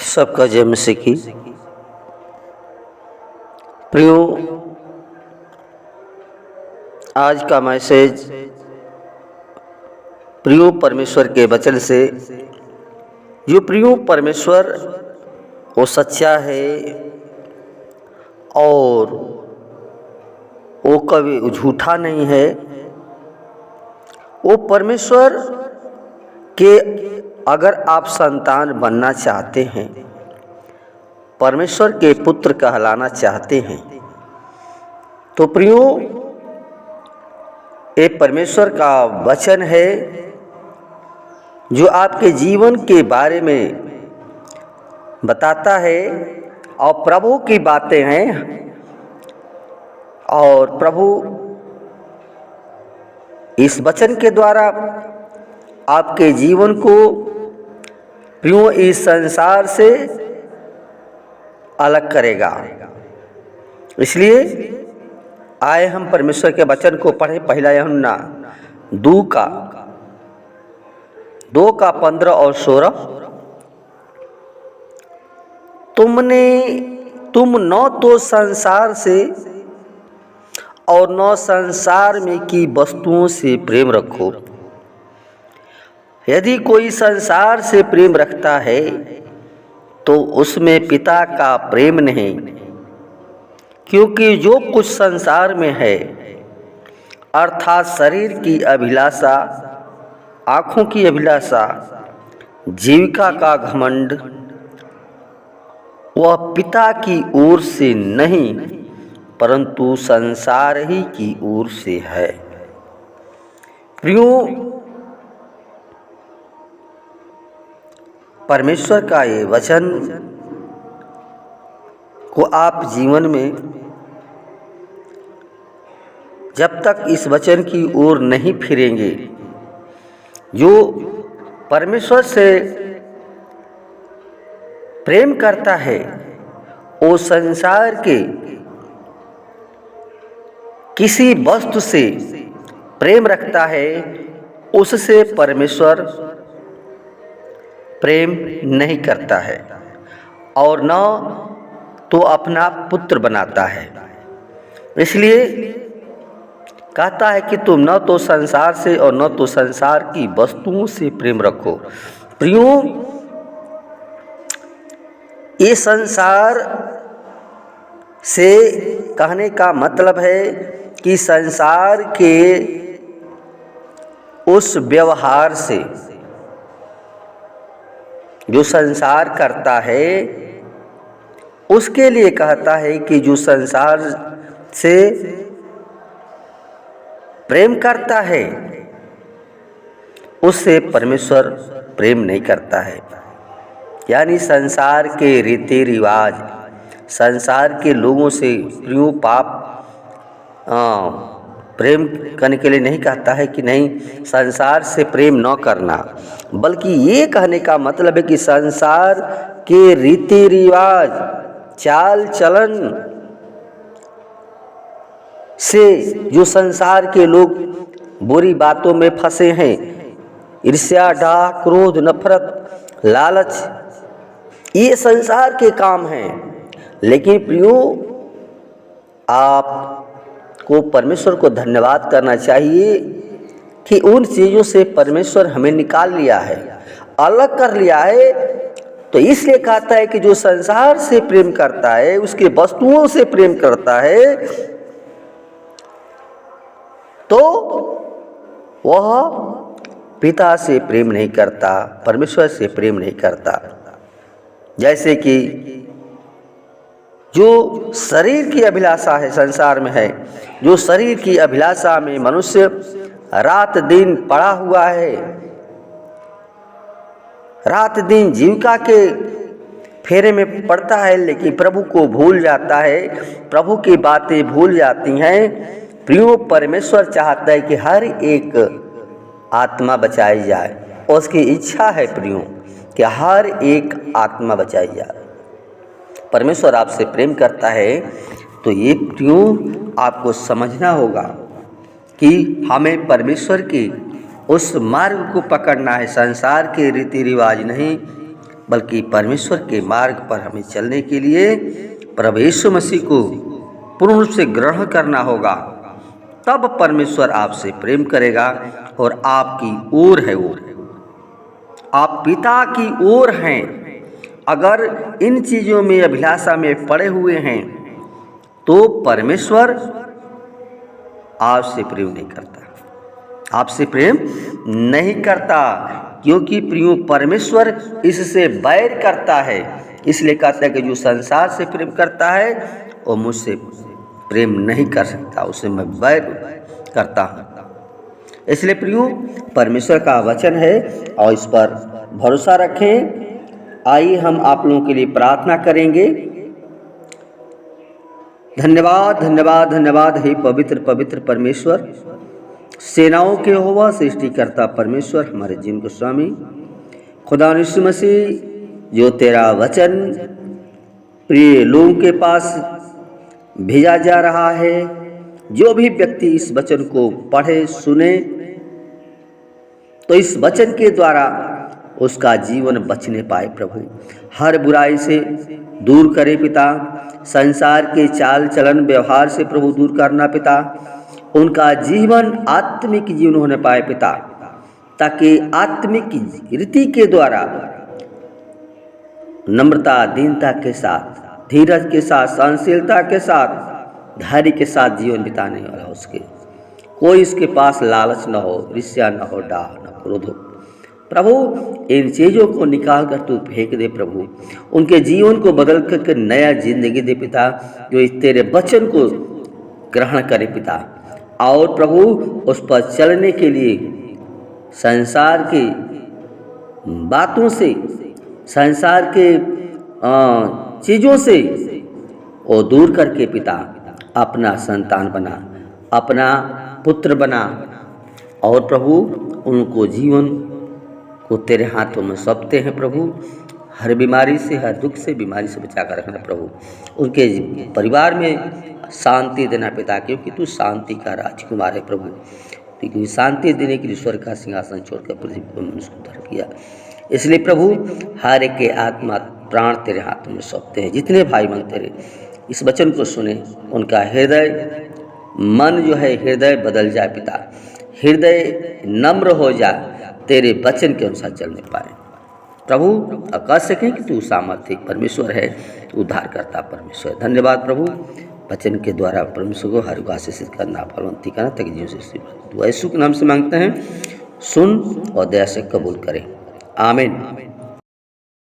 सबका जय मसीह की। प्रियो, आज का मैसेज प्रियो परमेश्वर के वचन से। जो प्रियो परमेश्वर वो सच्चा है और वो कभी झूठा नहीं है। वो परमेश्वर के अगर आप संतान बनना चाहते हैं, परमेश्वर के पुत्र कहलाना चाहते हैं, तो प्रियो ये परमेश्वर का वचन है जो आपके जीवन के बारे में बताता है और प्रभु की बातें हैं। और प्रभु इस वचन के द्वारा आपके जीवन को प्रियो इस संसार से अलग करेगा। इसलिए आए हम परमेश्वर के वचन को पढ़े। पहला यूहन्ना 2 का 15 और 16। तुम न तो संसार से और न संसार में की वस्तुओं से प्रेम रखो। यदि कोई संसार से प्रेम रखता है तो उसमें पिता का प्रेम नहीं, क्योंकि जो कुछ संसार में है, अर्थात शरीर की अभिलाषा, आँखों की अभिलाषा, जीविका का घमंड, वह पिता की ओर से नहीं परंतु संसार ही की ओर से है। प्रियो, परमेश्वर का ये वचन को आप जीवन में जब तक इस वचन की ओर नहीं फिरेंगे, जो परमेश्वर से प्रेम करता है वो संसार के किसी वस्तु से प्रेम रखता है, उससे परमेश्वर प्रेम नहीं करता है और न तो अपना पुत्र बनाता है। इसलिए कहता है कि तुम न तो संसार से और न तो संसार की वस्तुओं से प्रेम रखो। प्रियो, ये संसार से कहने का मतलब है कि संसार के उस व्यवहार से जो संसार करता है, उसके लिए कहता है कि जो संसार से प्रेम करता है उससे परमेश्वर प्रेम नहीं करता है। यानी संसार के रीति रिवाज, संसार के लोगों से प्रियो पाप प्रेम करने के लिए नहीं कहता है कि नहीं संसार से प्रेम न करना, बल्कि ये कहने का मतलब है कि संसार के रीति रिवाज, चाल चलन से जो संसार के लोग बुरी बातों में फंसे हैं, ईर्ष्या, डाह, क्रोध, नफरत, लालच, ये संसार के काम हैं। लेकिन प्रियो, आपको परमेश्वर को धन्यवाद करना चाहिए कि उन चीज़ों से परमेश्वर हमें निकाल लिया है, अलग कर लिया है। तो इसलिए कहता है कि जो संसार से प्रेम करता है, उसके वस्तुओं से प्रेम करता है, तो वह पिता से प्रेम नहीं करता, परमेश्वर से प्रेम नहीं करता। जैसे कि जो शरीर की अभिलाषा है संसार में है, जो शरीर की अभिलाषा में मनुष्य रात दिन पड़ा हुआ है, रात दिन जीविका के फेरे में पड़ता है, लेकिन प्रभु को भूल जाता है, प्रभु की बातें भूल जाती हैं। प्रियो, परमेश्वर चाहता है कि हर एक आत्मा बचाई जाए, और उसकी इच्छा है प्रियो कि हर एक आत्मा बचाई जाए। परमेश्वर आपसे प्रेम करता है, तो ये प्रियो आपको समझना होगा कि हमें परमेश्वर के उस मार्ग को पकड़ना है, संसार के रीति रिवाज नहीं, बल्कि परमेश्वर के मार्ग पर हमें चलने के लिए प्रभु यीशु मसीह को पूर्ण रूप से ग्रहण करना होगा। तब परमेश्वर आपसे प्रेम करेगा और आपकी ओर है, वो आप पिता की ओर हैं। अगर इन चीज़ों में अभिलाषा में पड़े हुए हैं तो परमेश्वर आपसे प्रेम नहीं करता, आपसे प्रेम नहीं करता, क्योंकि प्रियो परमेश्वर इससे बैर करता है। इसलिए कहता है कि जो संसार से प्रेम करता है वो मुझसे प्रेम नहीं कर सकता, उससे मैं बैर करता हूँ। इसलिए प्रियो परमेश्वर का वचन है और इस पर भरोसा रखें। आइए हम आप लोगों के लिए प्रार्थना करेंगे। धन्यवाद धन्यवाद धन्यवाद हे पवित्र पवित्र परमेश्वर, सेनाओं के यहोवा, सृष्टिकर्ता परमेश्वर, हमारे जीवन के स्वामी खुदा यीशु मसीह, जो तेरा वचन प्रिय लोगों के पास भेजा जा रहा है, जो भी व्यक्ति इस वचन को पढ़े सुने तो इस वचन के द्वारा उसका जीवन बचने पाए। प्रभु हर बुराई से दूर करे पिता, संसार के चाल चलन व्यवहार से प्रभु दूर करना पिता, उनका जीवन आत्मिक जीवन होने पाए पिता, ताकि आत्मिक रीति के द्वारा नम्रता दीनता के साथ, धीरज के साथ, सहनशीलता के साथ, धैर्य के साथ जीवन बिताने वाला उसके कोई इसके पास लालच न हो, ईर्ष्या न हो, डाह न हो, क्रोध हो। प्रभु इन चीज़ों को निकाल कर तू फेंक दे प्रभु, उनके जीवन को बदल कर नया जिंदगी दे पिता, जो इस तेरे वचन को ग्रहण करे पिता, और प्रभु उस पर चलने के लिए संसार की बातों से, संसार के चीज़ों से वो दूर करके पिता अपना संतान बना, अपना पुत्र बना, और प्रभु उनको जीवन को तेरे हाथों में सौंपते हैं प्रभु। हर बीमारी से, हर दुख से, बीमारी से बचा कर रखना प्रभु, उनके परिवार में शांति देना पिता, क्योंकि तू शांति का राजकुमार है प्रभु, क्योंकि शांति देने के लिए स्वर्ग का सिंहासन छोड़कर पृथ्वी को मनुष्य को धर्म किया। इसलिए प्रभु हर एक के आत्मा प्राण तेरे हाथों में सौंपते हैं। जितने भाई बहन तेरे इस वचन को सुने, उनका हृदय मन जो है हृदय बदल जाए पिता, हृदय नम्र हो जाए, तेरे वचन के अनुसार चलने पाए प्रभु। और कह सकें कि तू सामर्थ्य परमेश्वर है, तू उद्धार करता परमेश्वर। धन्यवाद प्रभु, वचन के द्वारा परमेश्वर को हर आशीषित करना, फलवंती करना, तक जीवन से तू यीशु के नाम से मांगते हैं, सुन और दया से कबूल करें। आमीन।